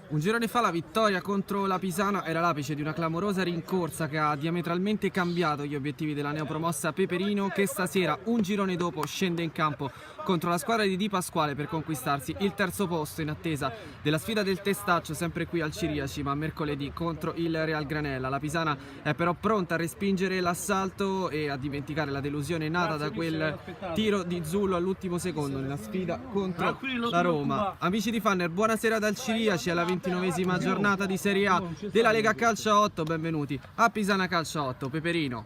Un girone fa la vittoria contro la Pisana era l'apice di una clamorosa rincorsa che ha diametralmente cambiato gli obiettivi della neopromossa Peperino, che stasera, un girone dopo, scende in campo contro la squadra di Di Pasquale per conquistarsi il terzo posto in attesa della sfida del testaccio sempre qui al Ciriaci, ma mercoledì contro il Real Granella. La Pisana è però pronta a respingere l'assalto e a dimenticare la delusione nata da quel tiro di Zullo all'ultimo secondo nella sfida contro la Roma. Amici di Fanner, buonasera dal Ciriaci alla 29esima giornata di Serie A della Lega Calcio 8, benvenuti a Pisana Calcio 8. Peperino,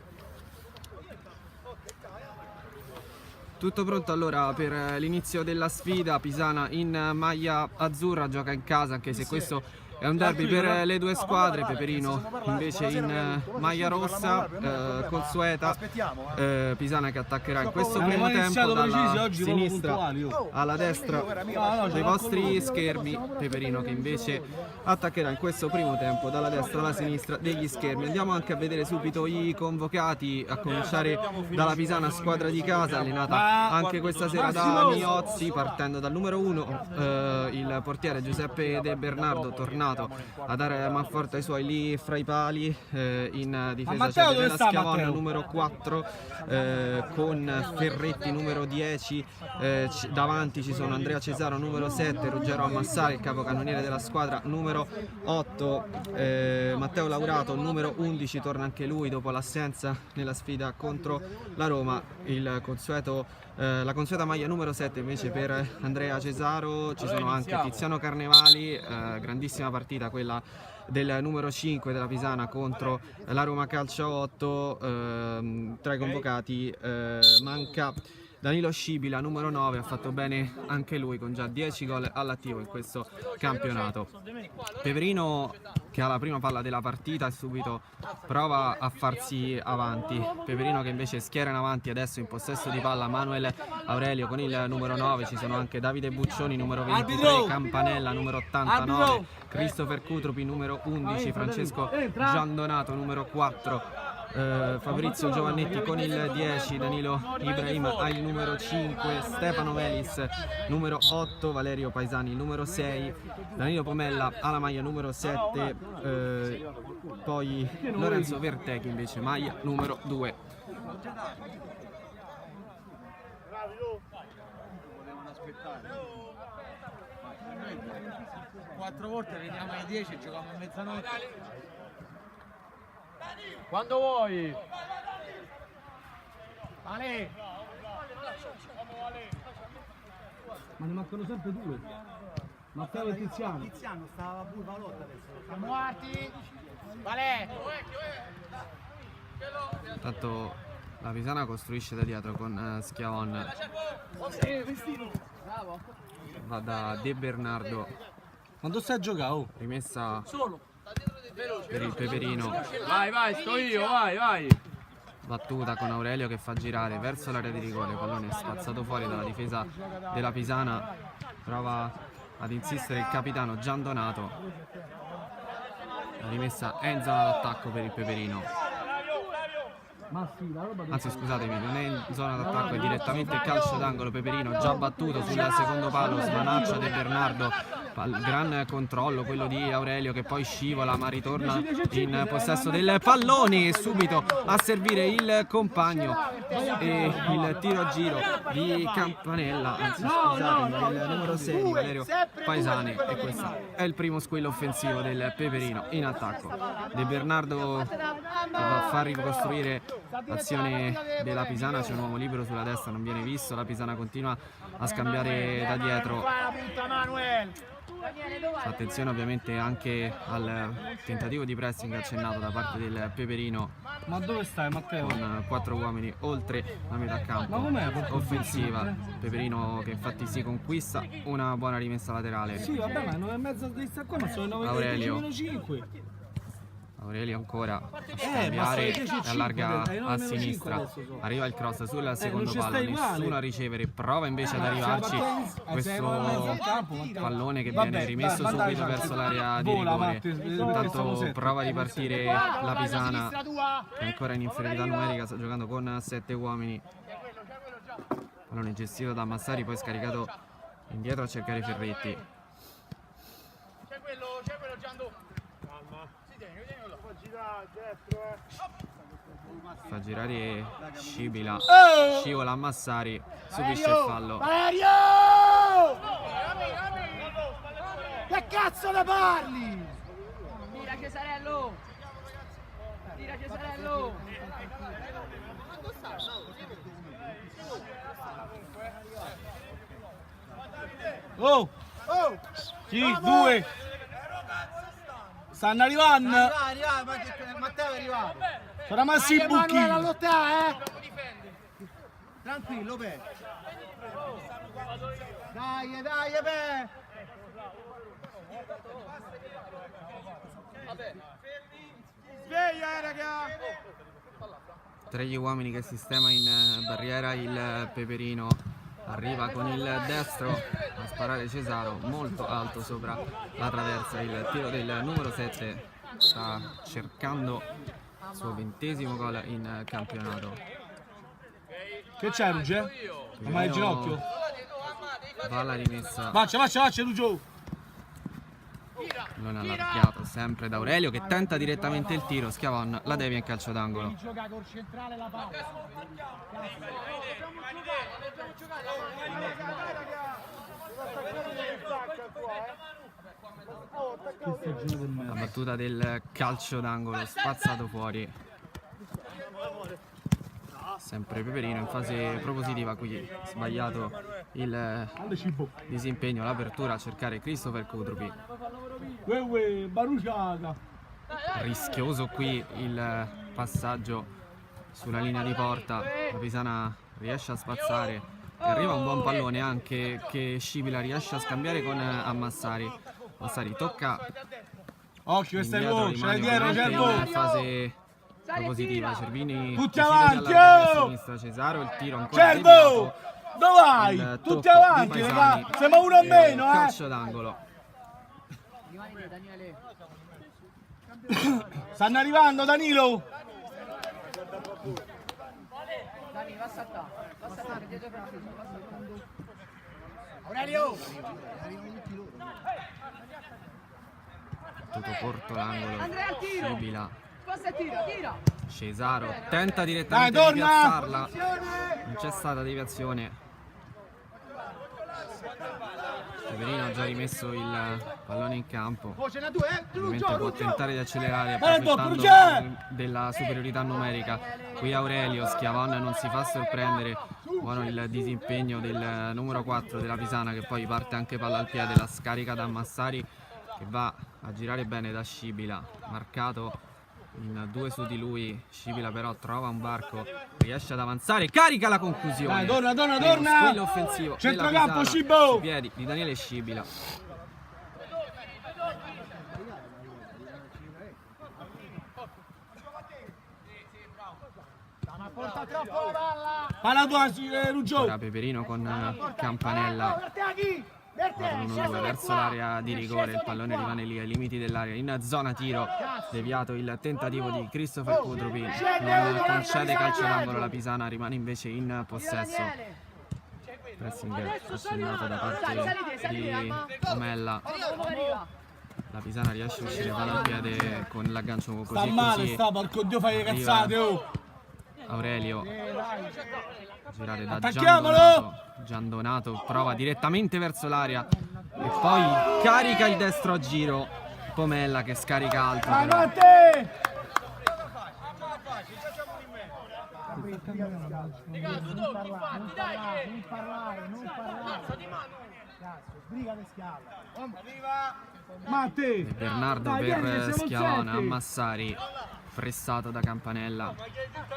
tutto pronto allora per l'inizio della sfida. Pisana in maglia azzurra, gioca in casa, anche se questo è un derby per le due squadre. Peperino invece in maglia rossa, consueta. Pisana che attaccherà in questo primo tempo dalla sinistra alla destra dei vostri schermi. Peperino che invece attaccherà in questo primo tempo dalla destra alla sinistra degli schermi. Andiamo anche a vedere subito i convocati, a cominciare dalla Pisana, squadra di casa, allenata anche questa sera da Miozzi, partendo dal numero 1, il portiere Giuseppe De Bernardo, tornato a dare manforte ai suoi lì fra i pali. In difesa c'è della Schiavon numero 4, con Ferretti numero 10, davanti ci sono Andrea Cesaro numero 7, Ruggero Ammassari il capocannoniere della squadra numero 8, Matteo Laurato numero 11, torna anche lui dopo l'assenza nella sfida contro la Roma. La consueta maglia numero 7 invece per Andrea Cesaro. Ci sono anche Tiziano Carnevali, grandissima partita quella del numero 5 della Pisana contro la Roma Calcio 8. Tra i convocati manca Danilo Scibila numero 9, ha fatto bene anche lui con già 10 gol all'attivo in questo campionato. Peperino che ha la prima palla della partita e subito prova a farsi avanti. Peperino che invece schiera in avanti adesso in possesso di palla Manuel Aurelio con il numero 9, ci sono anche Davide Buccioni numero 23, Campanella numero 89, Christopher Cutropi numero 11, Francesco Giandonato numero 4, Fabrizio Giovannetti con il 10, Danilo Ibrahim ha il numero 5, Stefano Melis numero 8, Valerio Paesani numero 6, Danilo Pomella ha la maglia numero 7, poi Lorenzo Vertechi invece maglia numero 2. Quattro volte veniamo alle 10 e giochiamo a mezzanotte. Quando vuoi. Vale. Ma ne mancano sempre due. Matteo e Tiziano. Tiziano stava pure Valotta adesso. Siamo arti. Vale. Intanto la Pisana costruisce da dietro con Schiavon. Va da De Bernardo. Quando stai a giocare? Oh? Rimessa per il Peperino. Vai, sto io, vai. Battuta con Aurelio che fa girare verso l'area di rigore, pallone spazzato fuori dalla difesa della Pisana. Prova ad insistere il capitano Giandonato. La rimessa è in zona d'attacco per il Peperino. Anzi, scusatemi, non è in zona d'attacco, è direttamente il calcio d'angolo. Peperino già battuto sul secondo palo, smanaccia De Bernardo. Gran controllo quello di Aurelio che poi scivola ma ritorna in possesso del pallone e subito a servire il compagno e il tiro a giro di Campanella, anzi scusatemi, il numero 6 di Valerio Paesani, e questo è il primo squillo offensivo del Peperino in attacco. De Bernardo va a far ricostruire l'azione della Pisana, c'è un uomo libero sulla destra, non viene visto, la Pisana continua a scambiare da dietro. Attenzione ovviamente anche al tentativo di pressing accennato da parte del Peperino. Ma dove stai, Matteo? Con 4 uomini oltre la metà campo offensiva. Peperino che infatti si conquista una buona rimessa laterale. Sì, vabbè, ma 9,5 di sta qua, ma sono 9 Aurelio. 5. Aurelio ancora a scambiare e allarga a sinistra. Arriva il cross sul secondo palo, nessuno a ricevere, prova invece ad arrivarci questo pallone che viene rimesso subito verso l'area di rigore. Intanto prova a ripartire la Pisana che è ancora in inferiorità numerica, sta giocando con 7 uomini. Pallone gestito da Massari, poi scaricato indietro a cercare Ferretti. C'è quello Giandu. Calma. Si tieni, tienilo. Fa girare Scibila, scivola a Massari, subisce il fallo. Valerio! Che cazzo ne parli? Tira Cesarello! Tira Cesarello! Oh! Sì, due! Stanno arrivando! Matteo è arrivato. Sono messi i Emanuele a buchini! lottare, Tranquillo, Pe. Dai, Pe. Sveglia, raga. Tra gli uomini che sistema in barriera il Peperino, arriva con il destro a sparare Cesaro, molto alto sopra la traversa. Il tiro del numero 7 sta cercando il suo 20° gol in campionato. Che c'è, Ruggè? Ma il ginocchio? Va la rimessa, Faccia, Ruggio! non allargato sempre da Aurelio che tenta direttamente il tiro. Schiavon la devia in calcio d'angolo. Gioca col centrale la palla. La battuta del calcio d'angolo spazzato fuori. Sempre Peperino in fase propositiva, qui sbagliato il disimpegno, l'apertura a cercare Christopher Kudrupi. Baruciata! Rischioso qui il passaggio sulla linea di porta. La Pisana riesce a spazzare e arriva un buon pallone anche che Scibila riesce a scambiare con Massari. Massari tocca Occhio, questa è indietro, gol, ce l'hai rimane dietro, ovviamente in certo! fase propositiva. Cervini Tutti decide di avanti, allargare a oh! sinistra. Cesaro, il tiro ancora Cervo! deviato. Dove Il vai? tocco Tutti di avanti, Paesani. raga! Siamo uno a meno, Calcio d'angolo. Rimani lì, Daniele. Stanno arrivando, Danilo! Dani, va a saltare. Va a saltare dietro Francesco. Va a saltare. Aurelio. Tutto corto l'angolo. Andrea al tiro. Scibila. Sposta e tira, tira. Cesaro tenta direttamente Dai, di torna! piazzarla. Non c'è stata deviazione. Peperino ha già rimesso il pallone in campo. Ce n'è due, Ovviamente può tentare di accelerare Vai, approfittando Ruggè! della superiorità numerica. Qui Aurelio, Schiavon non si fa sorprendere. Buono il disimpegno del numero 4 della Pisana, che poi parte anche palla al piede. La scarica da Massari che va a girare bene da Scibila, marcato in due su di lui. Scibila però trova un varco, riesce ad avanzare, carica la conclusione. Dai, torna! Uno squillo offensivo Centrocampo, della Pisana Scibo! sui piedi di Daniele Scibila. Ma porta troppo la palla. Palla tua, Ruggio! Ora Peperino con Campanella. Per te chi? Per te. Corrono due verso l'area di rigore, il pallone rimane lì ai limiti dell'area, in zona tiro, deviato il tentativo di Christopher Kudrupi, non concede calcio d'angolo, la Pisana rimane invece in possesso. Pressing accennato da parte di Omella, la Pisana riesce a uscire palla al piede con l'aggancio Sta così male, così. sta, porco Dio, fai le cazzate, oh! Aurelio, girare da Attacchiamolo! Giandonato, prova direttamente verso l'area e poi carica il destro a giro. Pomella che scarica alto però. Avanti! Non parlare. Cazzo, sbrigate schiava. Matte! Bernardo Dai, vieni, per siamo Schiavona, sette. Massari pressato da Campanella,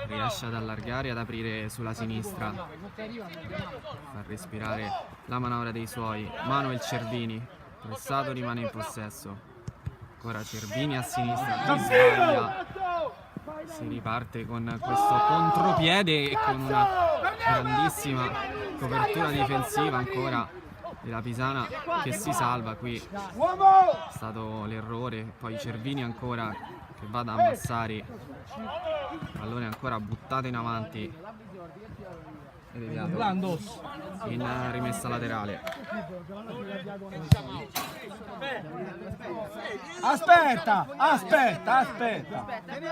riesce ad allargare e ad aprire sulla sinistra, fa respirare la manovra dei suoi. Manuel Cervini, pressato, rimane in possesso. Ancora Cervini a sinistra, qui sbaglia. Si riparte con questo contropiede e con una grandissima copertura difensiva ancora della Pisana che si salva. Qui è stato l'errore, poi Cervini ancora che va da Massari, pallone ancora buttato in avanti è deviato Landos. in rimessa laterale. Aspetta.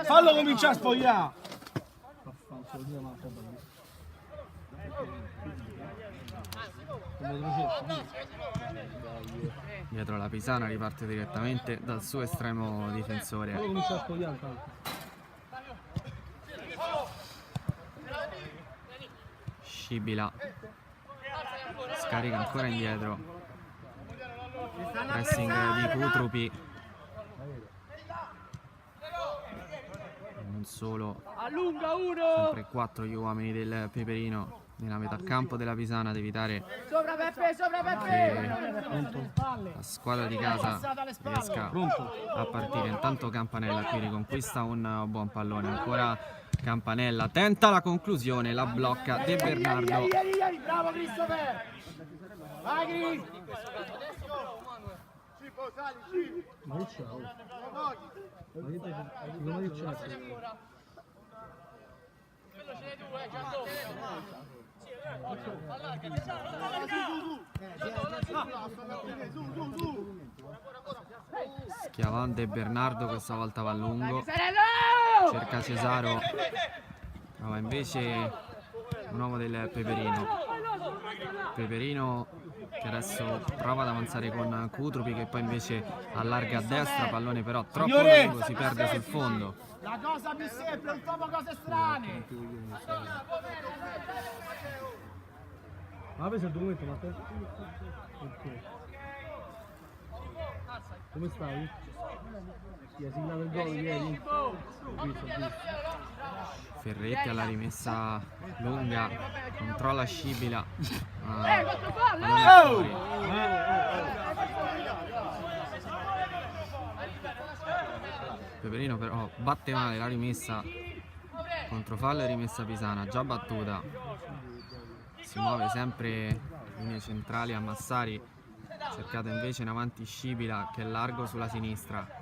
Fallo cominciare a spogliare. Dietro la Pisana riparte direttamente dal suo estremo difensore. Fallo cominciare a spogliare tanto. Scibila scarica ancora indietro, pressing di Kutrupi, non solo, Allunga uno. sempre 4 gli uomini del Peperino nella metà campo della Pisana ad evitare Sopra Peppe, sopra Peppe. che la squadra di casa riesca a partire. Intanto Campanella qui riconquista un buon pallone, ancora Campanella tenta la conclusione, la blocca De Bernardo. Ieri, bravo Christopher. Vai Chris. Ma che c'è? Ma che c'è? Schiavon De Bernardo questa volta va a lungo, cerca Cesaro, trova invece un uomo del Peperino che adesso prova ad avanzare con Kutrupi, che poi invece allarga a destra, pallone però troppo lungo, si perde sul fondo. La cosa più semplice, non trovo cose strane. Ma preso il documento, Matteo? Ok. Come stai? Ti hai siglato il gol ieri? Ho visto. Ferretti alla rimessa lunga, controlla Scibila. Peperino però batte male la rimessa, controfallo e rimessa Pisana, già battuta. Si muove sempre linee centrali a Massari, cercato invece in avanti Scibila che è largo sulla sinistra.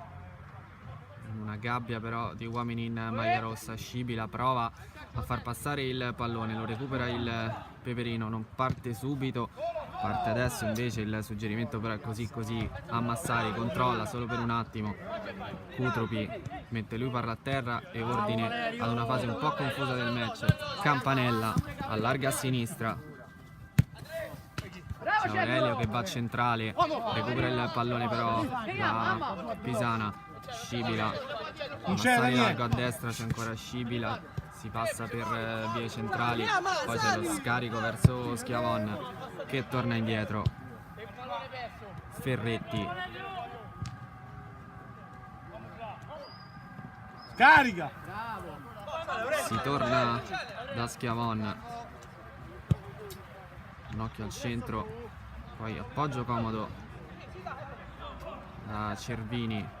In una gabbia però di uomini in maglia rossa, Scibila prova a far passare il pallone, lo recupera il Peperino, non parte subito, parte adesso invece. Il suggerimento però è così a Massari, controlla solo per un attimo. Kutrupi mette lui parla a terra e ordine ad una fase un po' confusa del match. Campanella allarga a sinistra, c'è Aurelio che va centrale, recupera il pallone però la Pisana. Scibila, Massari largo a destra, c'è ancora Scibila, si passa per vie centrali, poi c'è lo scarico verso Schiavon che torna indietro. Ferretti, Carica! si torna da Schiavon, un occhio al centro, poi appoggio comodo da Cervini,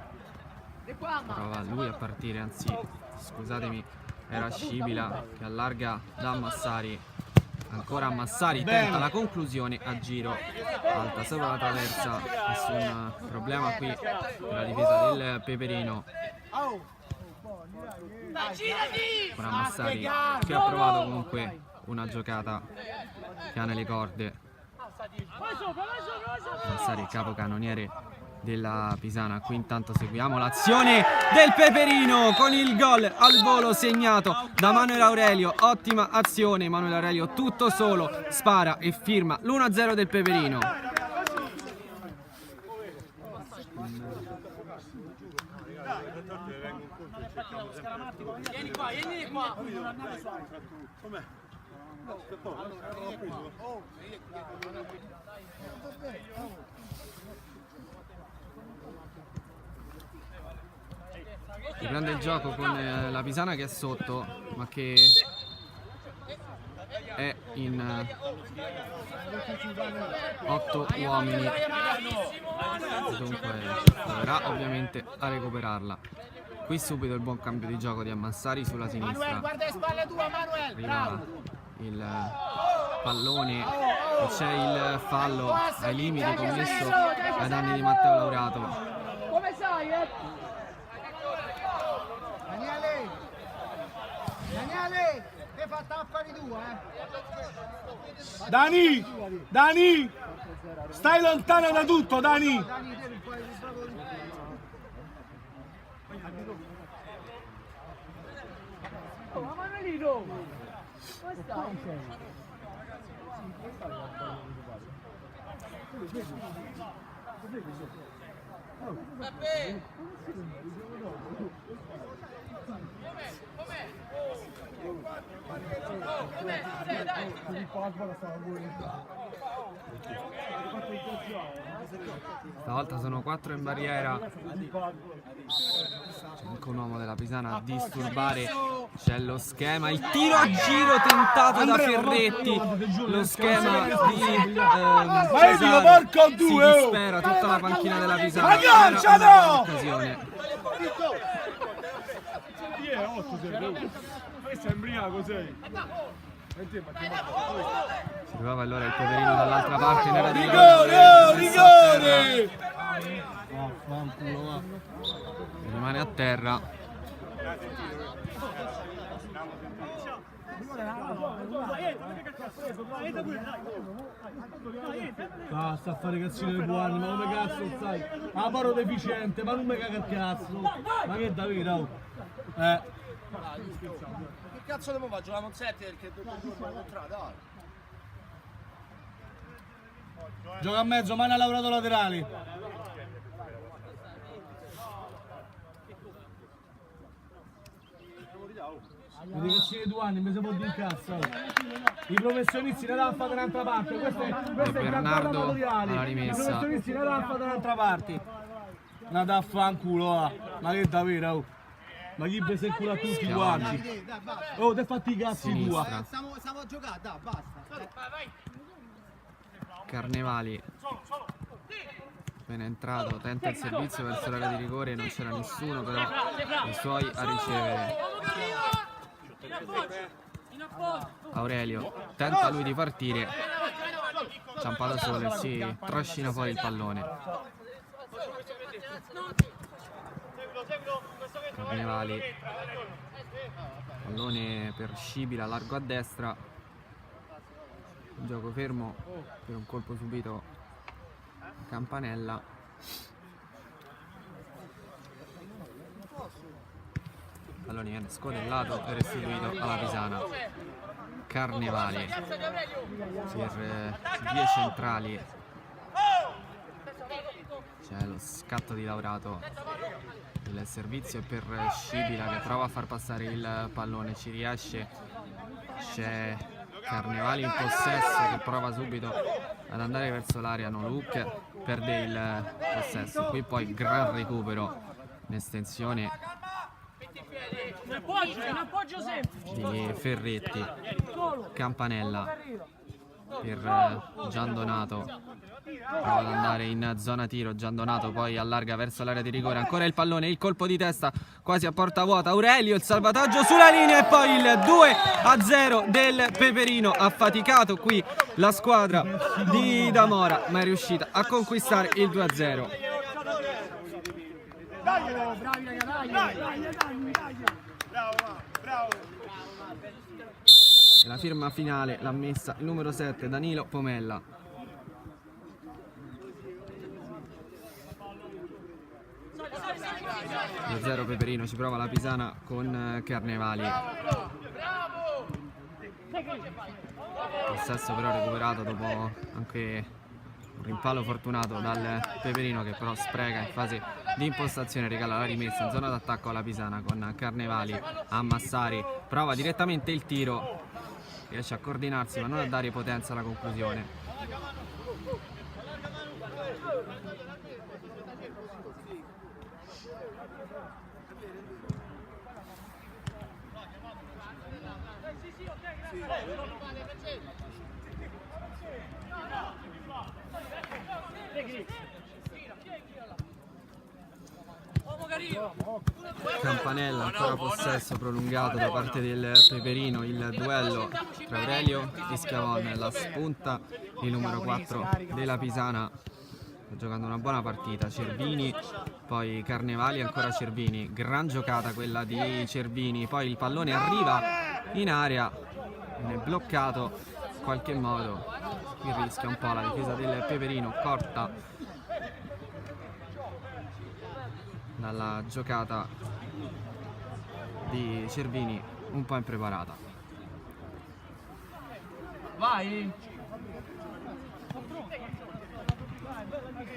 prova lui a partire, anzi scusatemi, era Scibila che allarga da Massari, ancora Massari, tenta la conclusione a giro, alta sopra la traversa, nessun problema qui per la difesa del Peperino. Ora Massari che ha provato comunque una giocata che ha nelle corde. Massari capocannoniere della Pisana. Qui intanto seguiamo l'azione del Peperino con il gol al volo segnato da Manuel Aurelio. Ottima azione, Manuel Aurelio tutto solo spara e firma l'1-0 del Peperino. Vieni qua. Riprende il gioco con la Pisana che è sotto, ma che è in 8 uomini, dunque proverà ovviamente a recuperarla. Qui subito il buon cambio di gioco di Massari sulla sinistra, Guarda le spalle tua, Manuel. arriva il pallone e c'è il fallo ai limiti commesso ai danni di Matteo Laurato. Come sai, Daniele, hai fatto Dani, stai lontano da tutto, Dani. Stavolta sono 4 in barriera. C'è anche un uomo della Pisana a disturbare. C'è lo schema, il tiro a giro tentato da Ferretti. Lo schema di Cesaro. porco Si due! dispera tutta la panchina della Pisana. Ma calcia, Era una no! occasione. Si trova allora il Peperino dall'altra parte nella Rigore! rimane a terra. Basta a fare cazzine dei buoni, ma come cazzo stai? Ah, paro deficiente, ma non mi caga il cazzo! Ma che davvero? Che cazzo devo fare? Giocare un 7 perché tutto il giorno contrario, dai. Gioca a mezzo, mano a lavorato laterali. Vedi che ci 2 anni, mi si può dire cazzo. I professionisti ne danno fare dall'altra parte, questo è il Bernardo amatoriale. alla I rimessa. professionisti ne danno fare dall'altra parte. Una da fanculo, ma che davvero? Oh. Ma chi prese il culo a tutti quanti? Oh, ti hai fatti i cazzi tua. Sinistra. Stiamo a giocare, dai, basta. Carnevali appena entrato tenta il servizio verso l'area di rigore, non c'era nessuno però i suoi a ricevere. Aurelio tenta lui di partire, ciampato solo e si trascina fuori il pallone. Carnevali, pallone per Scibila largo a destra, gioco fermo per un colpo subito Campanella. Pallone viene scodellato e restituito alla Pisana. Carnevali per vie centrali, c'è lo scatto di Laurato, il servizio è per Scibila che prova a far passare il pallone, ci riesce. C'è Carnevali in possesso che prova subito ad andare verso l'area, no look, perde il possesso. Qui poi gran recupero in estensione di Ferretti. Campanella per Giandonato, prova ad andare in zona tiro. Giandonato poi allarga verso l'area di rigore, ancora il pallone, il colpo di testa quasi a porta vuota. Aurelio, il salvataggio sulla linea e poi il 2-0 del Peperino. Ha faticato qui la squadra di Damora ma è riuscita a conquistare il 2-0. La firma finale l'ha messa il numero 7 Danilo Pomella. Il 0 Peperino, ci prova la Pisana con Carnevali. Possesso però recuperato dopo anche un rimpallo fortunato dal Peperino che però spreca in fase di impostazione, regala la rimessa in zona d'attacco alla Pisana con Carnevali a Massari, prova direttamente il tiro, riesce a coordinarsi ma non a dare potenza alla conclusione. Campanella, ancora possesso prolungato da parte del Peperino, il duello tra Aurelio e Schiavon, la spunta il numero 4 della Pisana, sta giocando una buona partita. Cervini, poi Carnevali, ancora Cervini, gran giocata quella di Cervini, poi il pallone arriva in area viene bloccato in qualche modo, qui rischia un po' la difesa del Peperino, corta dalla giocata di Cervini, un po' impreparata. Vai!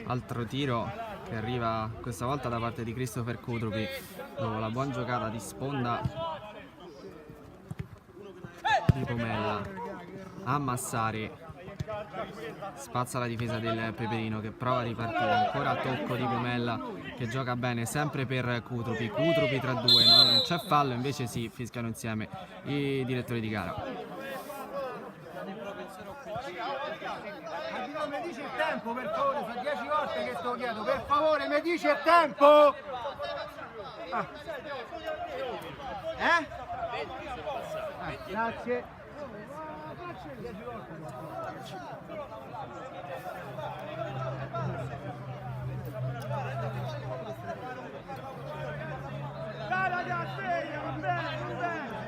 Altro tiro che arriva questa volta da parte di Christopher Kutrupi dopo la buona giocata di sponda di Pomella a Massari. Spazza la difesa del Peperino che prova a ripartire, ancora tocco di Pomella che gioca bene sempre per Kutrupi, Kutrupi tra due, non c'è fallo, invece sì, fischiano insieme i direttori di gara. Mi dici il tempo, per favore, sono 10 volte che sto chiedo, per favore, mi dici il tempo? Grazie. Dai ragazzi, va bene, va bene.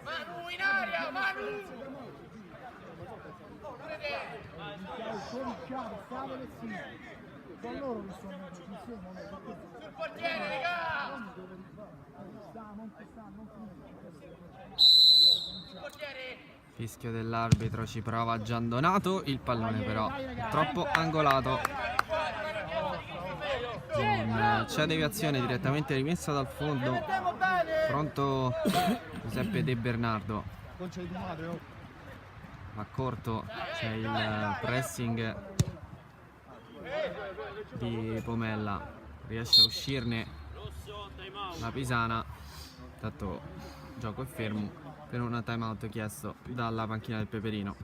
Manu in aria, Manu! Sul portiere, raga! Fischio dell'arbitro, ci prova Giandonato, il pallone però è troppo angolato. Non c'è deviazione, direttamente rimessa dal fondo. Pronto Giuseppe De Bernardo. A corto c'è il pressing di Pomella, riesce a uscirne la Pisana. Intanto il gioco è fermo per un time out chiesto dalla panchina del Peperino.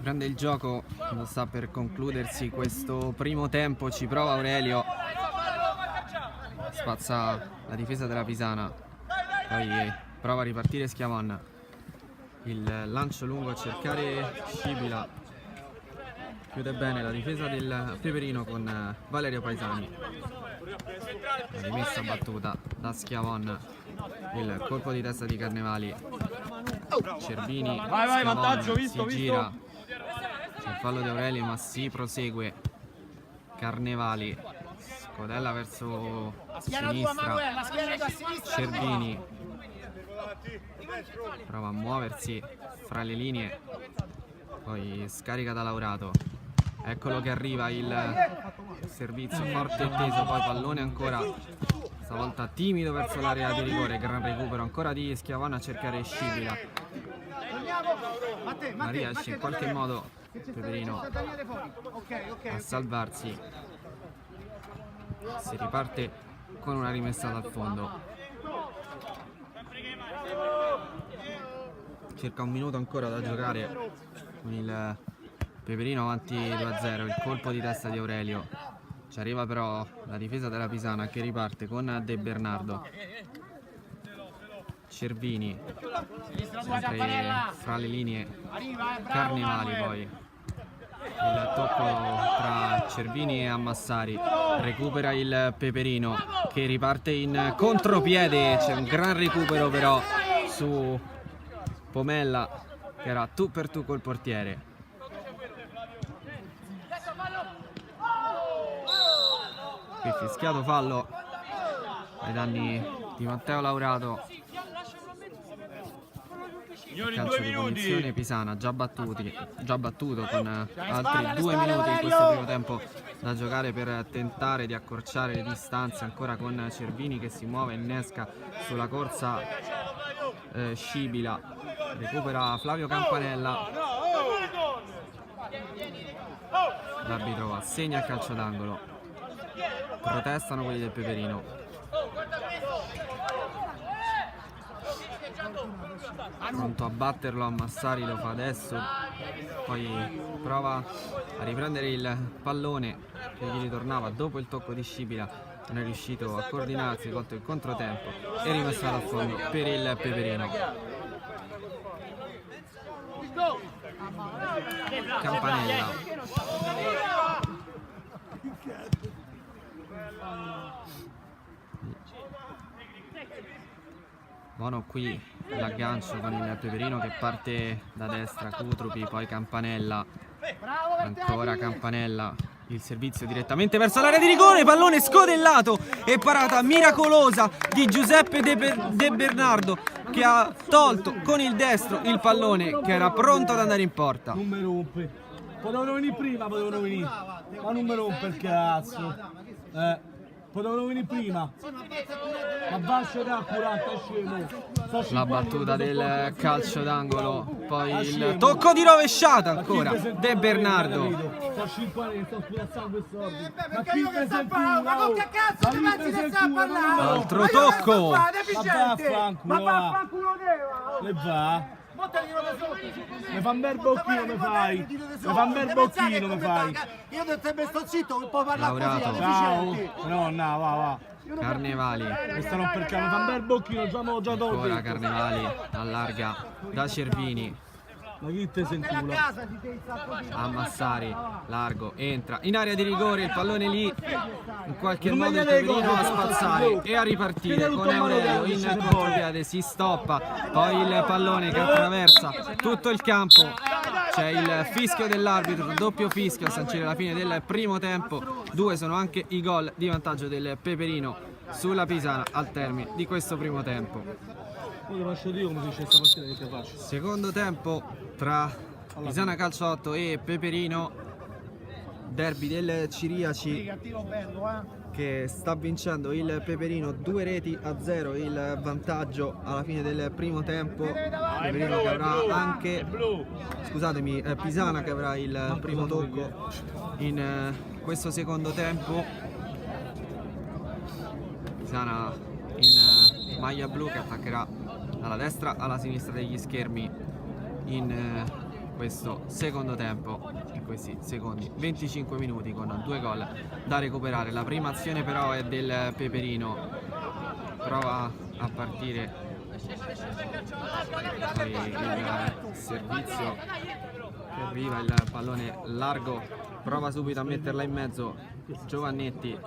Prende il gioco, lo sta per concludersi questo primo tempo, ci prova Aurelio, spazza la difesa della Pisana, poi prova a ripartire Schiavon, il lancio lungo a cercare Scibila, chiude bene la difesa del Peperino con Valerio Paesani, la rimessa battuta da Schiavon, il colpo di testa di Carnevali, Cervini, Vai, vantaggio, si gira. C'è il fallo di Aurelio ma si prosegue. Carnevali scodella verso sinistra, Cervini prova a muoversi fra le linee, poi scarica da Laurato, eccolo che arriva il servizio forte e teso, poi pallone ancora stavolta timido verso l'area di rigore, gran recupero ancora di Schiavone a cercare Scibila, ma riesce in qualche modo Peperino a salvarsi, si riparte con una rimessa dal fondo. Circa un minuto ancora da giocare con il Peperino avanti 2-0, il colpo di testa di Aurelio, ci arriva però la difesa della Pisana che riparte con De Bernardo, Cervini sempre fra le linee, Carnevali, poi il tocco tra Cervini e Ammassari, recupera il Peperino che riparte in contropiede, c'è un gran recupero però su Pomella che era tu per tu col portiere. Qui fischiato fallo ai danni di Matteo Laurato. Calcio di punizione Pisana già battuto con altri 2 minuti in questo primo tempo da giocare per tentare di accorciare le distanze, ancora con Cervini che si muove, innesca sulla corsa Scibila, recupera Flavio Campanella, l'arbitro assegna il calcio d'angolo, protestano quelli del Peperino. Pronto a batterlo, Ammassari lo fa adesso, poi prova a riprendere il pallone che gli ritornava dopo il tocco di Scibila, non è riuscito a coordinarsi, colto il controtempo e rimessa dal fondo per il Peperino. Campanella Buono qui l'aggancio con il Peperino che parte da destra, Cutrupi, poi Campanella, ancora Campanella, il servizio direttamente verso l'area di rigore, pallone scodellato e parata miracolosa di Giuseppe De Bernardo che ha tolto con il destro il pallone che era pronto ad andare in porta. Non mi rompe. Potevano venire prima, potevano venire. Ma non mi rompe il cazzo. Potevano venire prima. Ma bascia da accurata, scemo. La battuta del calcio d'angolo, poi il tocco di rovesciata ancora De Bernardo. Sto scimpando, sto spulazzando il sordo. Ma Perché io che sto parlando? Ma con che cazzo ti pensi che sta parlando? Altro tocco. Ma vaffanculo te! E va. Mi fa un bel bocchino, mi fai. Mi fa un bel bocchino, mi fai. Io ti sempre sto zitto, non può parlare così, Laurato. deficienti. Ciao. No, va. Carnevali, Questa non perché mi fa un bel bocchino, già ancora dopo. Carnevali, allarga da Cervini Ma chi te sei in culo? a Massari, largo, entra in area di rigore, il pallone lì, in qualche modo il Peperino a spazzare e a ripartire con Aurelio in contropiede, si stoppa, poi il pallone che attraversa tutto il campo, c'è il fischio dell'arbitro, doppio fischio a sancire la fine del primo tempo, 2 sono anche i gol di vantaggio del Peperino sulla Pisana al termine di questo primo tempo. Poi ti faccio io come si dice questa partita che ti faccio. Secondo tempo tra Pisana Calciotto e Peperino, derby del Ciriaci che sta vincendo il Peperino 2-0 il vantaggio alla fine del primo tempo. Peperino che avrà anche, scusatemi, Pisana che avrà il primo tocco in questo secondo tempo. Pisana in maglia blu che attaccherà alla destra, alla sinistra degli schermi in questo secondo tempo, in questi secondi 25 minuti con 2 gol da recuperare. La prima azione però è del Peperino, prova a partire poi il servizio che arriva, il pallone largo, prova subito a metterla in mezzo Giovannetti.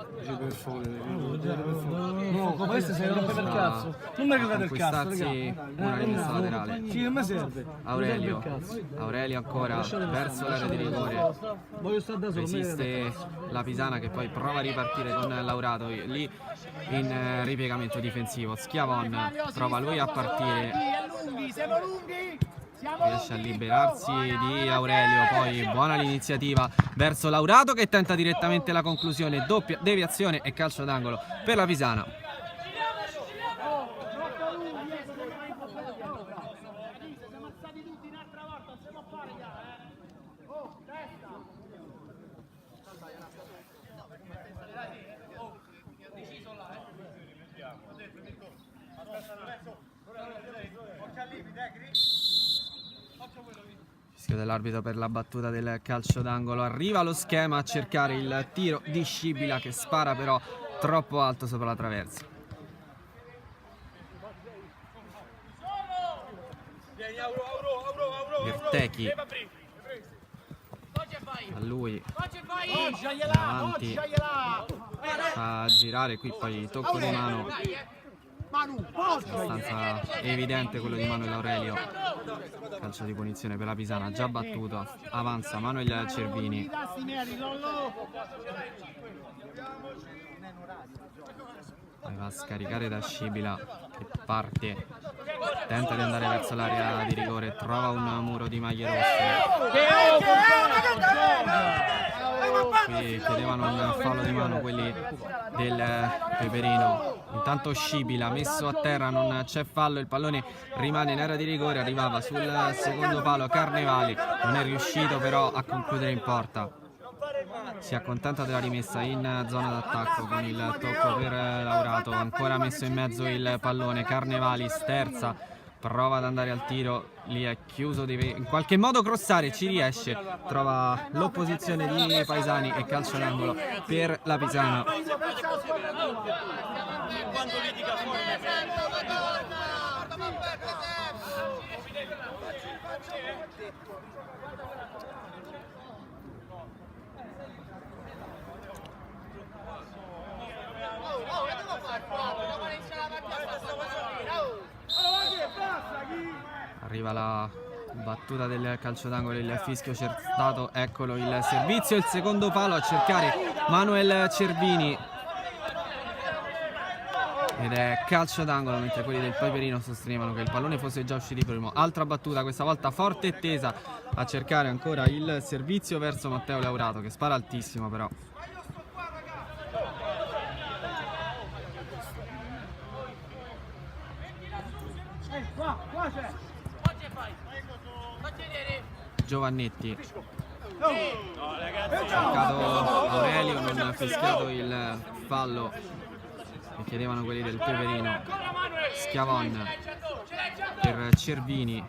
No, questo sei rompe per cazzo. Non mi cagate il cazzo, Conquistarsi una rimessa laterale. Sì, non mi serve. Aurelio ancora verso l'area di rigore, Voglio stare da solo. resiste la Pisana che poi prova a ripartire con Laurato lì in ripiegamento difensivo. Schiavon prova lui a partire, Siamo lunghi! riesce a liberarsi di Aurelio, poi buona l'iniziativa verso Laurato che tenta direttamente la conclusione, doppia deviazione e calcio d'angolo per la Pisana. Fischio dell'arbitro per la battuta del calcio d'angolo, arriva lo schema a cercare il tiro di Scibila che spara però troppo alto sopra la traversa. Virtechi a lui davanti, fa girare qui, poi tocco di mano abbastanza evidente, quello di Manuel Aurelio. Calcio di punizione per la Pisana già battuto, avanza Manuel Cervini, poi va a scaricare da Scibila che parte, tenta di andare verso l'area di rigore, trova un muro di maglie rosse. Qui chiedevano un fallo di mano quelli del Peperino. Intanto Scibila messo a terra, non c'è fallo, il pallone rimane in area di rigore, arrivava sul secondo palo Carnevali, non è riuscito però a concludere in porta. Si accontenta della rimessa in zona d'attacco con il tocco per Laurato, ancora messo in mezzo il pallone, Carnevali sterza, prova ad andare al tiro, lì è chiuso, deve in qualche modo crossare, ci riesce, trova l'opposizione di Paesani e calcio d'angolo per la Pisana. Arriva la battuta del calcio d'angolo, il fischio c'è stato, eccolo il servizio, il secondo palo a cercare Manuel Cervini. Ed è calcio d'angolo, mentre quelli del Peperino sostenevano che il pallone fosse già uscito primo. Altra battuta, questa volta forte e tesa, a cercare ancora il servizio verso Matteo Laurato, che spara altissimo però. Giovannetti, cercato Aurelio, non ha fischiato il fallo che chiedevano quelli del Peperino. Schiavon per Cervini,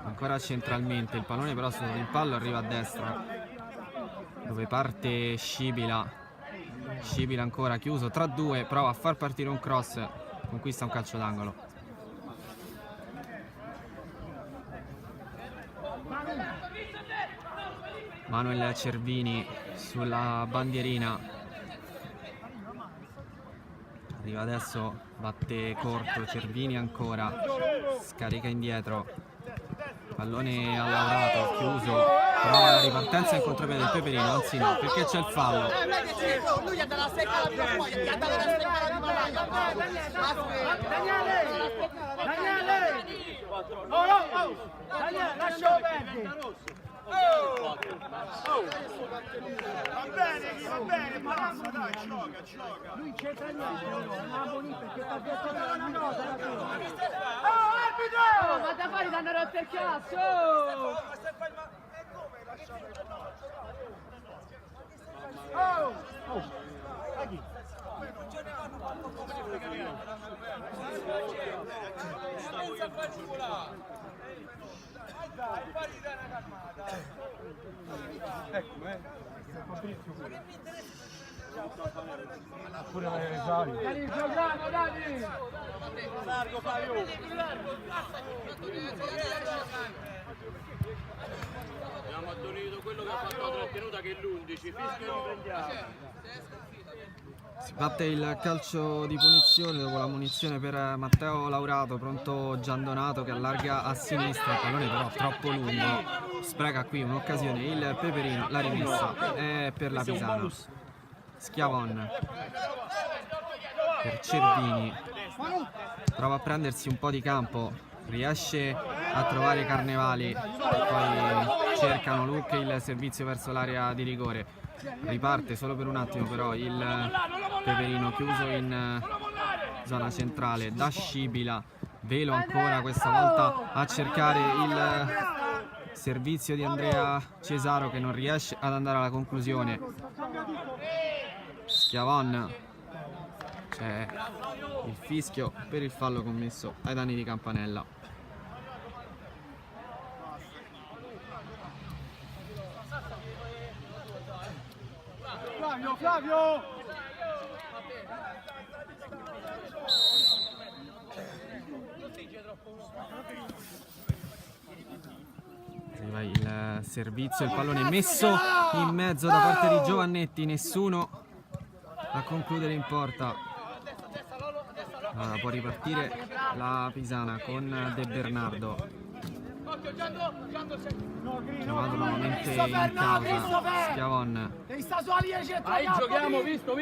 ancora centralmente, il pallone però sul rimpallo arriva a destra dove parte Scibila. Scibila ancora chiuso tra due, prova a far partire un cross, conquista un calcio d'angolo. Manuel Cervini sulla bandierina, arriva adesso, batte corto Cervini ancora, scarica indietro, pallone a Laurato, chiuso, prova la ripartenza in contropiede del Peperino, anzi no, perché c'è il fallo. Daniele, lascialo perdere! Va bene, basta, dai, gioca. Lui c'entra niente, non ha bonito perché sta detto una cosa alla fine. Oh, arbitro! Ma da fare danno rotto il cazzo! Pure Rosario. Dani, giochiamo, Dani! Largo Fabio. Abbiamo attornito quello che ha fatto la trattenuta, che è l'11, fischio e riprendiamo. Si batte il calcio di punizione dopo la munizione per Matteo Laurato, pronto Giandonato che allarga a sinistra, il pallone però troppo lungo, spreca qui un'occasione il Peperino, la rimessa è per la Pisana. Schiavon per Cervini, prova a prendersi un po' di campo, riesce a trovare Carnevali, poi cercano Luke il servizio verso l'area di rigore, riparte solo per un attimo però il Peperino, chiuso in zona centrale da Scibila, Velo ancora questa volta a cercare il servizio di Andrea Cesaro che non riesce ad andare alla conclusione. Schiavon, c'è il fischio per il fallo commesso ai danni di Campanella. Flavio! Arriva il servizio, il pallone messo in mezzo da parte di Giovannetti, nessuno a concludere in porta. Allora, può ripartire la Pisana con De Bernardo, chiamato nuovamente in causa Schiavon. Vai, giochiamo, visto?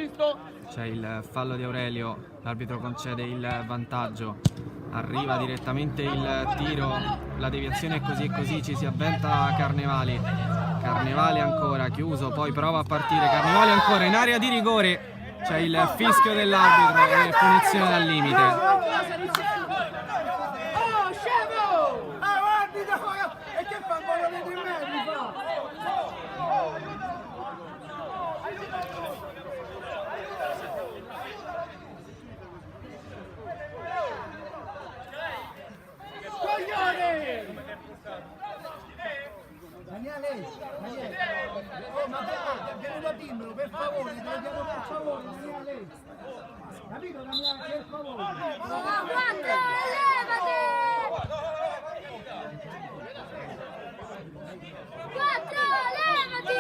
C'è il fallo di Aurelio, l'arbitro concede il vantaggio, arriva direttamente il tiro, la deviazione è così e così, ci si avventa Carnevali, Carnevali ancora chiuso, poi prova a partire, Carnevali ancora in area di rigore, c'è il fischio dell'arbitro e punizione dal limite. Oh, scemo! E che fa? Voglio vedere in me, Daniele, oh, ma vieni da dirmelo, per favore, te lo chiedo per favore, Daniele. Capito, Daniele, per favore. Quattro, levati!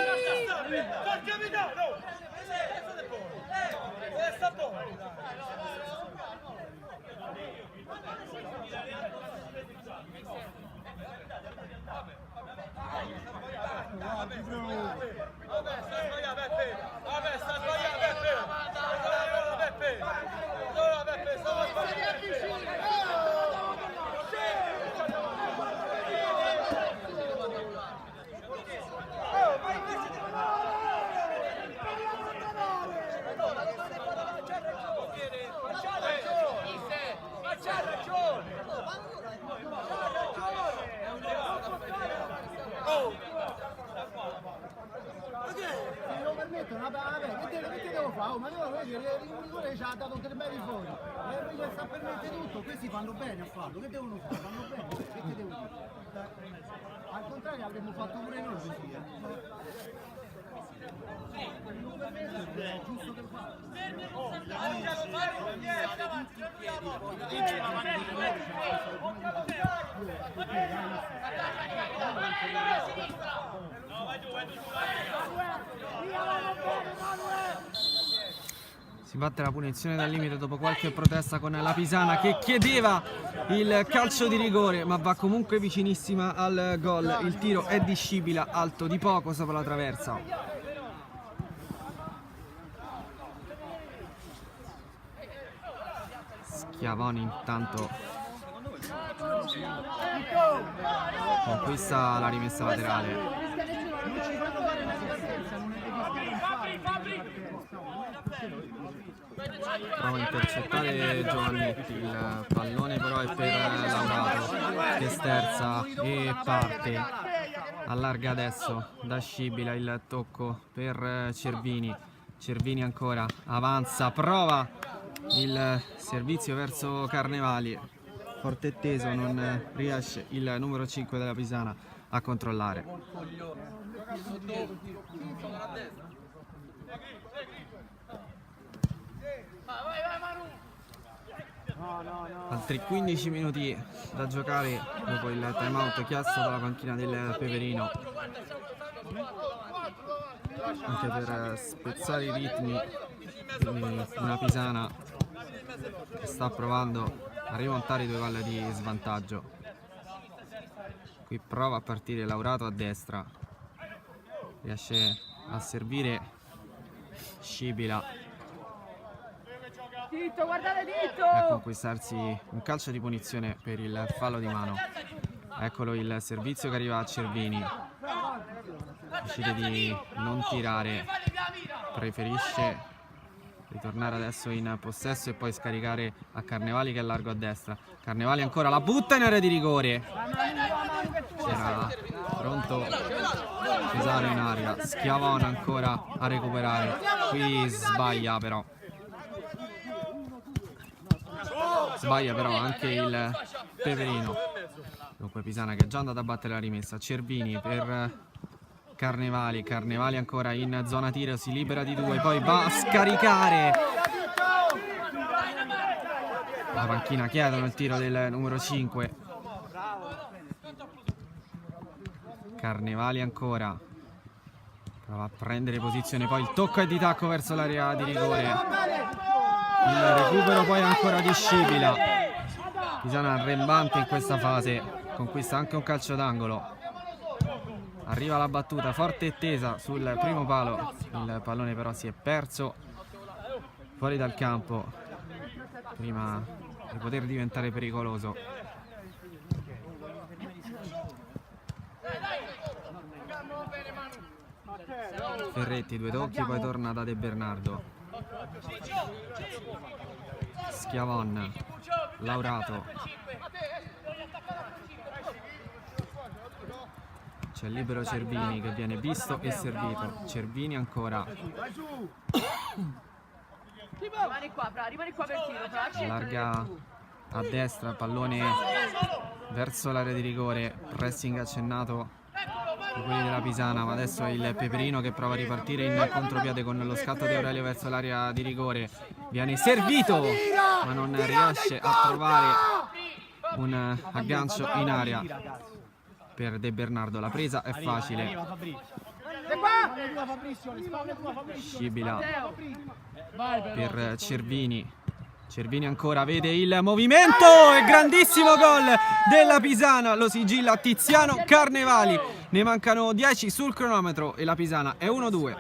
Che devo fare? Oh, ma devo vedere, il rigore ci ha dato 3 metri fuori. Il sta permettendo tutto, questi fanno bene a farlo, che devono fare? Fanno bene, che devo dire? Al contrario avremmo fatto pure noi così, È giusto che fa. Si batte la punizione dal limite dopo qualche protesta con la Pisana che chiedeva il calcio di rigore, ma va comunque vicinissima al gol. Il tiro è di Scibila, alto di poco sopra la traversa. Schiavoni intanto conquista la rimessa laterale. Prova a intercettare Giovannetti, il pallone però è per Laurato che sterza e parte. Allarga adesso da Scibila, il tocco per Cervini. Cervini ancora avanza, prova il servizio verso Carnevali. Forte e teso, non riesce il numero 5 della Pisana a controllare. Altri 15 minuti da giocare dopo il time out chiesto dalla panchina del Peperino, anche per spezzare i ritmi di una Pisana che sta provando a rimontare i 2 gol di svantaggio. Qui prova a partire Laurato a destra, riesce a servire Scibila e a conquistarsi un calcio di punizione per il fallo di mano. Eccolo il servizio che arriva a Cervini, decide di non tirare, preferisce ritornare adesso in possesso e poi scaricare a Carnevali che è largo a destra. Carnevali ancora, la butta in area di rigore, era pronto Cesaro in aria. Schiavone ancora a recuperare, qui sbaglia però anche il Peperino. Dunque Pisana che è già andata a battere la rimessa. Cervini per Carnevali, Carnevali ancora in zona tiro, si libera di 2, poi va a scaricare. La panchina chiedono il tiro del numero 5. Carnevali ancora, prova a prendere posizione, poi il tocco e di tacco verso l'area di rigore. Il recupero poi ancora di Scibila. Pisana arrembante in questa fase, conquista anche un calcio d'angolo. Arriva la battuta forte e tesa sul primo palo, il pallone però si è perso fuori dal campo prima di poter diventare pericoloso. Ferretti, 2 tocchi, poi torna da De Bernardo. Schiavon, Laurato, c'è libero Cervini che viene visto e servito. Cervini ancora, rimani qua per tiro, allarga a destra, pallone verso l'area di rigore, pressing accennato di quelli della Pisana, ma adesso è il Peperino che prova a ripartire in contropiede con lo scatto di Aurelio verso l'area di rigore. Viene servito ma non riesce a trovare un aggancio in area per De Bernardo. La presa è facile. Scibila per Cervini. Cervini ancora, vede il movimento e grandissimo gol della Pisana, lo sigilla Tiziano Carnevali. Ne mancano 10 sul cronometro e la Pisana è 1-2.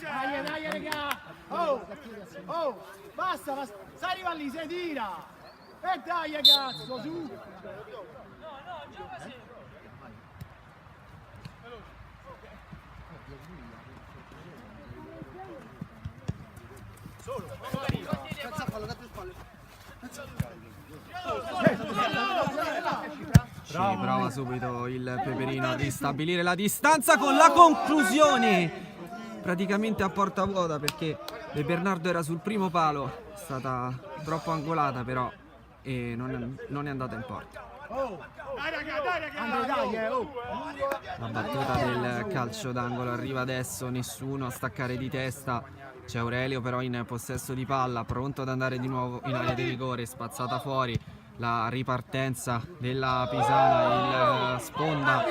Dai, raga! Oh, basta, sai arriva lì, si tira! E dai, cazzo, su! Sì, prova subito il Peperino a ristabilire la distanza con la conclusione praticamente a porta vuota, perché De Bernardo era sul primo palo, è stata troppo angolata però e non è andata in porta. La battuta del calcio d'angolo arriva adesso, nessuno a staccare di testa. C'è Aurelio però in possesso di palla, pronto ad andare di nuovo in area di rigore, spazzata fuori la ripartenza della Pisana, il sponda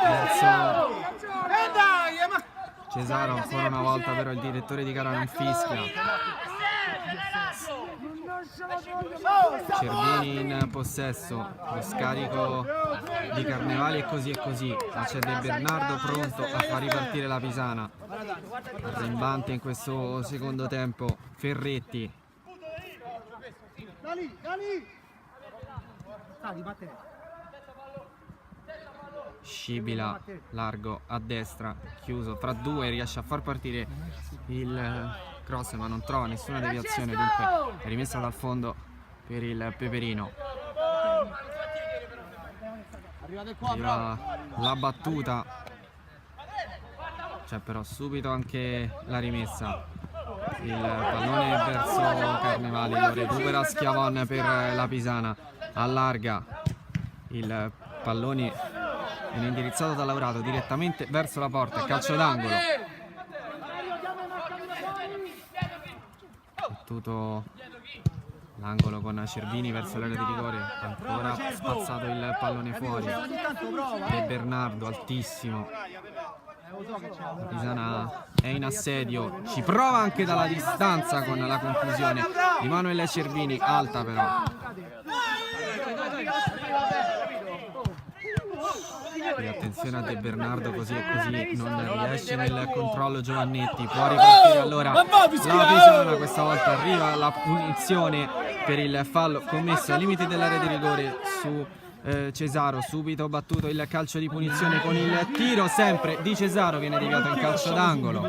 verso Cesaro, ancora una volta però il direttore di gara non fischia. Cervini in possesso, lo scarico di Carnevali e così, ma c'è De Bernardo pronto a far ripartire la Pisana. Arrembante in questo secondo tempo Ferretti. Scibila largo a destra, chiuso fra due, riesce a far partire il cross ma non trova nessuna deviazione, dunque è rimessa dal fondo per il Peperino. Arriva la battuta, c'è però subito anche la rimessa. Il pallone verso Carnevali, lo recupera Schiavon per la Pisana, allarga, il pallone viene indirizzato da Laurato direttamente verso la porta, calcio d'angolo. Battuto l'angolo con Cervini verso l'area di rigore, ancora spazzato il pallone fuori. De Bernardo altissimo. La Pisana è in assedio, ci prova anche dalla distanza con la conclusione di Manuel Cervini, alta però. E attenzione a De Bernardo, così e così non riesce nel controllo Giovannetti, può ripartire allora la Pisana, questa volta arriva la punizione per il fallo commesso ai limiti dell'area di rigore su Cesaro. Subito battuto il calcio di punizione con il tiro sempre di Cesaro, viene deviato in calcio d'angolo.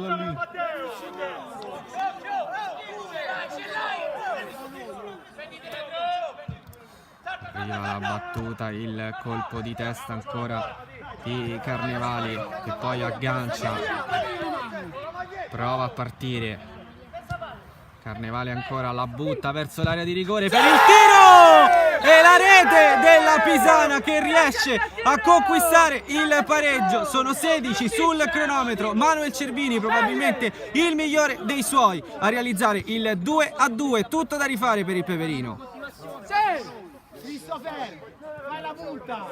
Arriva la battuta, il colpo di testa ancora di Carnevali che poi aggancia, prova a partire. Carnevali ancora la butta verso l'area di rigore per il tiro e la rete della Pisana che riesce a conquistare il pareggio. Sono 16 sul cronometro, Manuel Cervini probabilmente il migliore dei suoi a realizzare il 2-2, tutto da rifare per il Peperino. Christopher, fai la punta!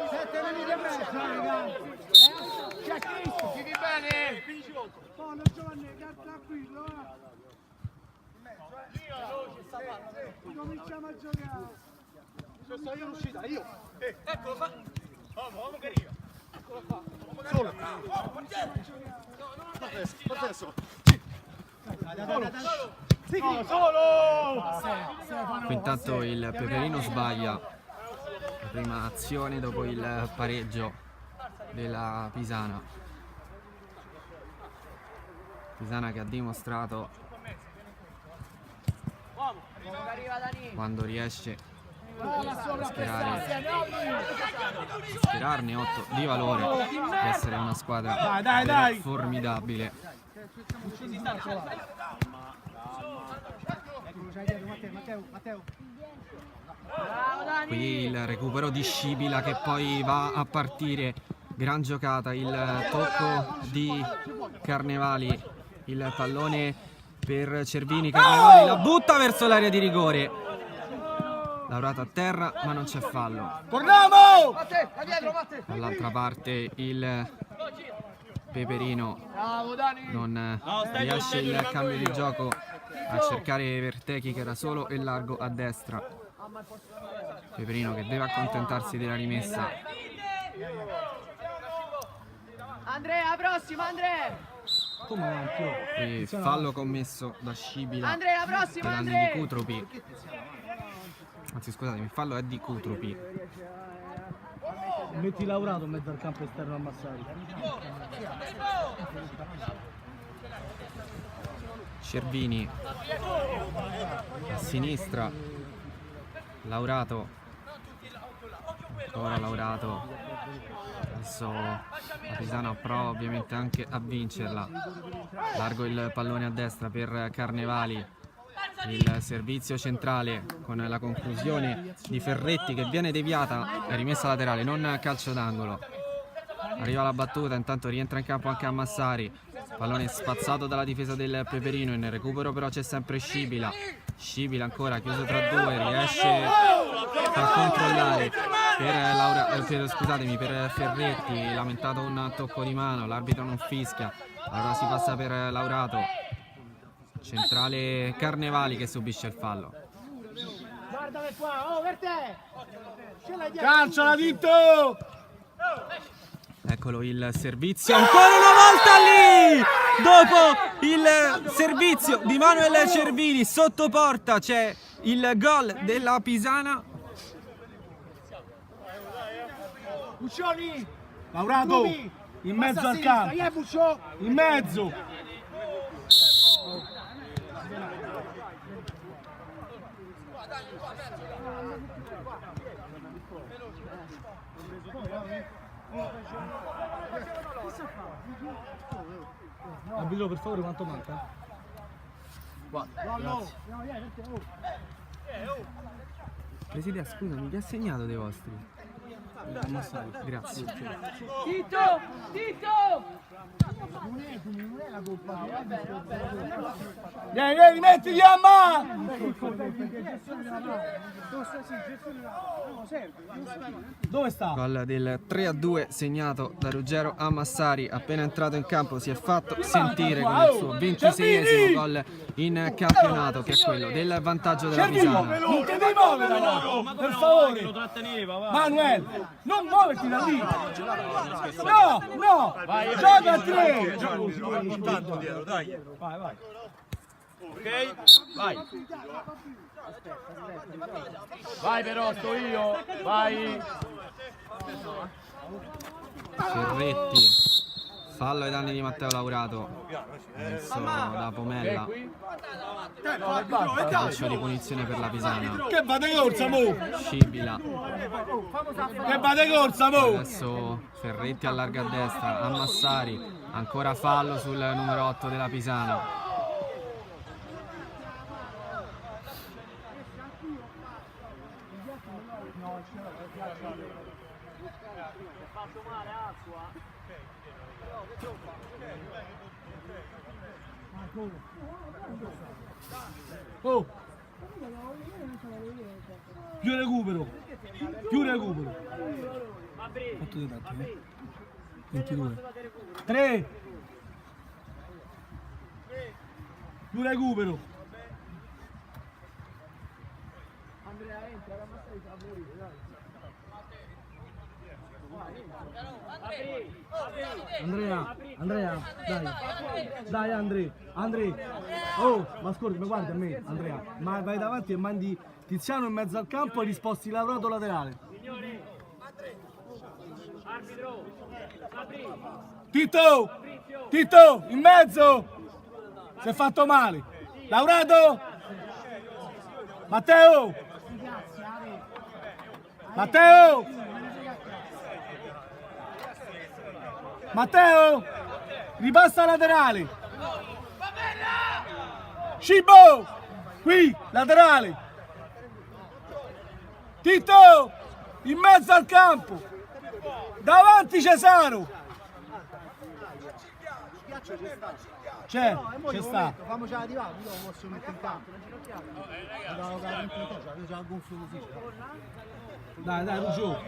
7 minuti e mezzo, raga! C'è Cristo! Vivi bene! Buono Giovanni, tranquillo! Cominciamo a giocare! Sto io l'uscita, io! Eccolo qua! Uomo che arriva! Eccolo qua! Solo! Adesso! Intanto il Peperino sbaglia la prima azione dopo il pareggio della Pisana. Pisana che ha dimostrato quando riesce a schierarne 8 di valore di essere una squadra formidabile. Qui il recupero di Scibila che poi va a partire, gran giocata, il tocco di Carnevali, il pallone per Cervini, Carnevali la butta verso l'area di rigore, Laurato a terra ma non c'è fallo. Torniamo! Dall'altra parte il Peperino non riesce il cambio di gioco a cercare Vertechi che era solo e largo a destra. Peperino che deve accontentarsi della rimessa. Andrea, prossima Andrea! Come avanti? Oh. E fallo commesso da Scibila Andrea, la ai prossima, danni di Andrea! Kutrupi. Anzi, scusatemi, il fallo è di Kutrupi. Metti Laurato in mezzo al campo esterno a Massari. Cervini a sinistra, Laurato, ancora Laurato. Adesso la Pisana prova ovviamente anche a vincerla. Largo il pallone a destra per Carnevali, il servizio centrale con la conclusione di Ferretti che viene deviata e rimessa laterale, non calcio d'angolo. Arriva la battuta, intanto rientra in campo anche a Massari. Pallone spazzato dalla difesa del Peperino, in recupero però c'è sempre Scibila. Scibila ancora chiuso tra due, riesce a controllare per Ferretti, lamentato un tocco di mano, l'arbitro non fischia. Allora si passa per Laurato. Centrale Carnevali che subisce il fallo. Guardale qua, oh per te! Calcio la Ditto! Eccolo il servizio, ancora una volta lì! Dopo il servizio di Manuel Cervini sotto porta c'è il gol della Pisana. Puccioni! Laurato! In mezzo al campo! Chi è Puccio? In mezzo! Arbitro, per favore, quanto manca? Presidente, scusami, chi ha segnato dei vostri? Grazie. Tito! Tito! Vieni, mettiti a mano! Dove sta? Gol del 3-2 segnato da Ruggero Amassari, appena entrato in campo si è fatto sentire con il suo 26esimo gol in campionato, che è quello del vantaggio della Pisana. Non ti devi muovere, no, per favore! Manuel, non muoverti da lì! No! Gioca a 3! Vai. Ok? Vai. Vai però, sto io. Vai. Ferretti, fallo ai danni di Matteo Laurato, messo da Pomella. Calcio di punizione per la Pisana. Che vada corsa, mo! Scibila, Che vada corsa, mo! adesso Ferretti allarga a destra, a Massari, ancora fallo sul numero 8 della Pisana. Oh! Più recupero! Quanto ti date? 22. 3! Più recupero! Andrea, dai Andrea, oh, ma ascolti, ma guarda a me, Andrea, ma vai davanti e mandi Tiziano in mezzo al campo e risposti Laurato laterale. Tito, in mezzo, si è fatto male, Laurato, Matteo, ripassa laterale. Cibo, qui, laterale. Tito, in mezzo al campo. Davanti Cesaro. C'è sta. Famocela di là, io lo posso mettere in campo. Io già gonfio così. Dai, Ruggio.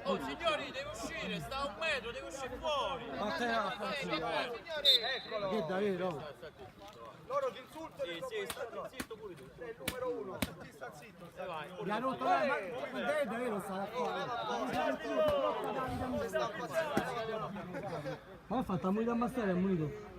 Oh signori, devo uscire, sta a 1 metro, devo uscire fuori. Che davvero? Loro ti insultano. Sì, sta zitto pure tu. Sei il numero 1. Ti sta zitto. Mi ha rotto ma è vero sta Ma ha fatto ammonito ammazzare, ammonito.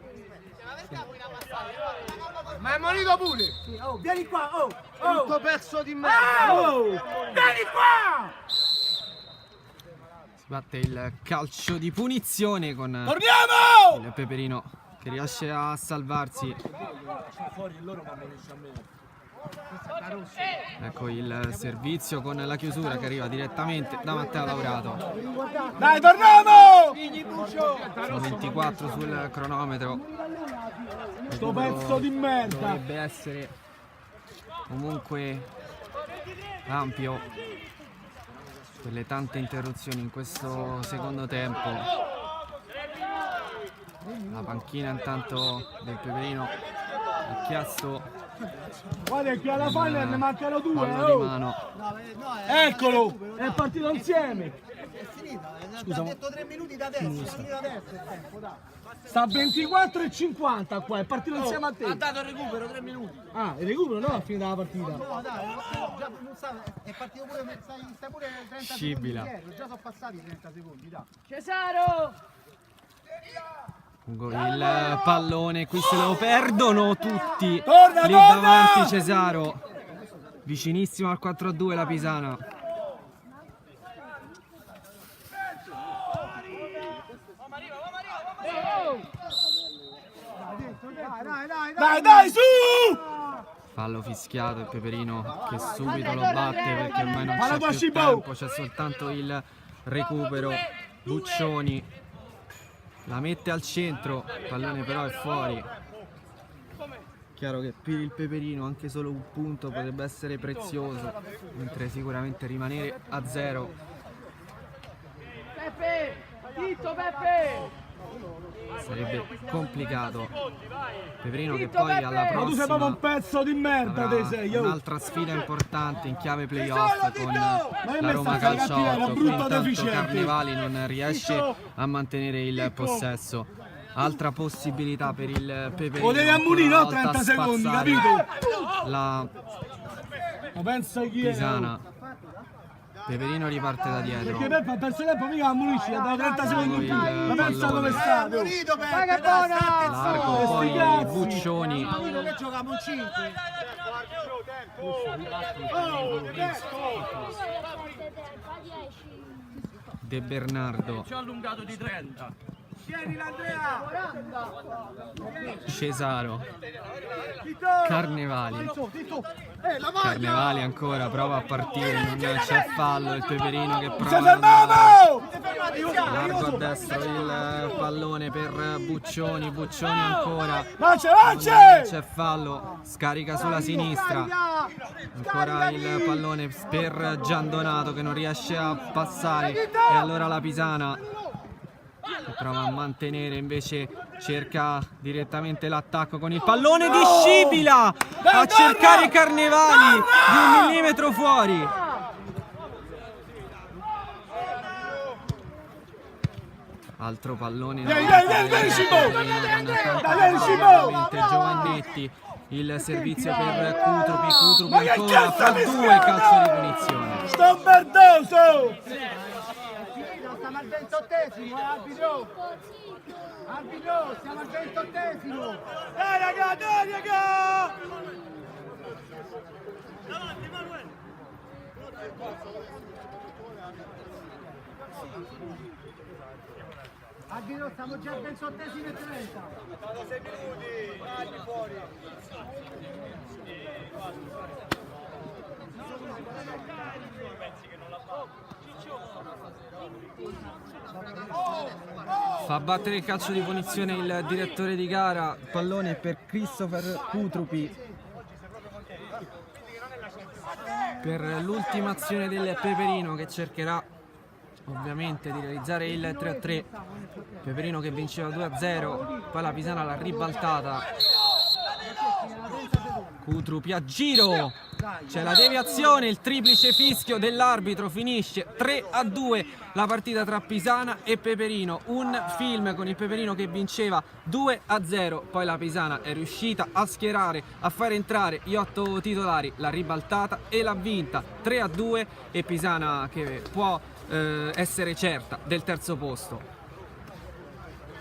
Ma è monito pure! Sì, oh, vieni qua, oh! Brutto pezzo di merda! Oh! Vieni qua! Si batte il calcio di punizione con Torniamo! il Peperino che riesce a salvarsi. Fuori loro vanno a me. Ecco il servizio con la chiusura che arriva direttamente da Matteo Laurato. Dai, torniamo! Sono 24 sul cronometro. Sto pezzo di merda! Dovrebbe essere comunque ampio per le tante interruzioni in questo secondo tempo. La panchina intanto del Peperino ha chiesto Guarda che alla fine ne mancano due, fallo di mano. Eccolo! È partito insieme! È finita, ha detto 3 minuti da adesso, è finita adesso il tempo, dai. Sta a 24,50 qua, è partito insieme a te! Ha dato il recupero 3 minuti. Ah, il recupero no, a fine della partita! No, dai, già non sa, è partito pure, stai pure 30 Scibila. secondi indietro, già sono passati 30 secondi, dai. Cesaro! Il pallone, qui se lo perdono tutti. Torna, Lì torna! davanti Cesaro, vicinissimo al 4-2 la Pisana. Dai, su! Fallo fischiato, il Peperino che subito lo batte perché ormai non Palla c'è tua, più Scibo! tempo, c'è soltanto il recupero. Buccioni la mette al centro, il pallone però è fuori. Chiaro che per il Peperino anche solo un punto potrebbe essere prezioso, mentre sicuramente rimanere a 0 Peppe! Zitto Peppe! sarebbe complicato. Peperino che poi alla Ma tu sei proprio un prossima pezzo di merda, te sei, avrà io! un'altra sfida importante in chiave playoff con io la mi Roma sta Calcio cattiva, 8. Qui brutto intanto deficiente. Carnevali non riesce a mantenere il possesso. Altra possibilità per il Peperino. Potevi ancora ammonire, una no? volta 30 secondi, spazzare capito? La Ma pensa chi è? Pisana. Peperino riparte da dietro. Perché Peppe ha perso tempo, mica ammonisci, ha dato 30 secondi in più! Ma pensa dove pallone. sta! Monito per Paga buona! Largo, sti poi cazzi. Buccioni. Monito che giochiamo in 5. De Bernardo. Ci ho allungato di 30. Cesaro. Carnevali. Carnevali ancora prova a partire, non c'è fallo, il Peperino che prova ad andare largo a destra il pallone per Buccioni, Buccioni ancora, Marce, non marce! c'è fallo, scarica sulla sinistra, ancora il pallone per Giandonato che non riesce a passare e allora la Pisana che prova a mantenere, invece cerca direttamente l'attacco con il pallone di Scibila a cercare Carnevali di 1 millimetro fuori. Altro pallone Vieni, Scibo! Giovannetti, il servizio per Cutrupi ancora fra 2, calcio di punizione. Sto merdoso! Siamo al 28esimo, arbitro! Arbitro, siamo al 28esimo! Dai raga! Arbitro, siamo già al 28esimo e 30! Sono 6 minuti, vai fuori! Fa battere il calcio di punizione il direttore di gara, pallone per Christopher Cutrupi per l'ultima azione del Peperino che cercherà ovviamente di realizzare il 3-3. Peperino che vinceva 2-0, poi la Pisana l'ha ribaltata. Cutrupi a giro C'è la deviazione, il triplice fischio dell'arbitro, finisce 3-2 la partita tra Pisana e Peperino. Un film con il Peperino che vinceva 2-0, poi la Pisana è riuscita a schierare, a fare entrare gli 8 titolari, l'ha ribaltata e l'ha vinta 3-2, e Pisana che può essere certa del terzo posto.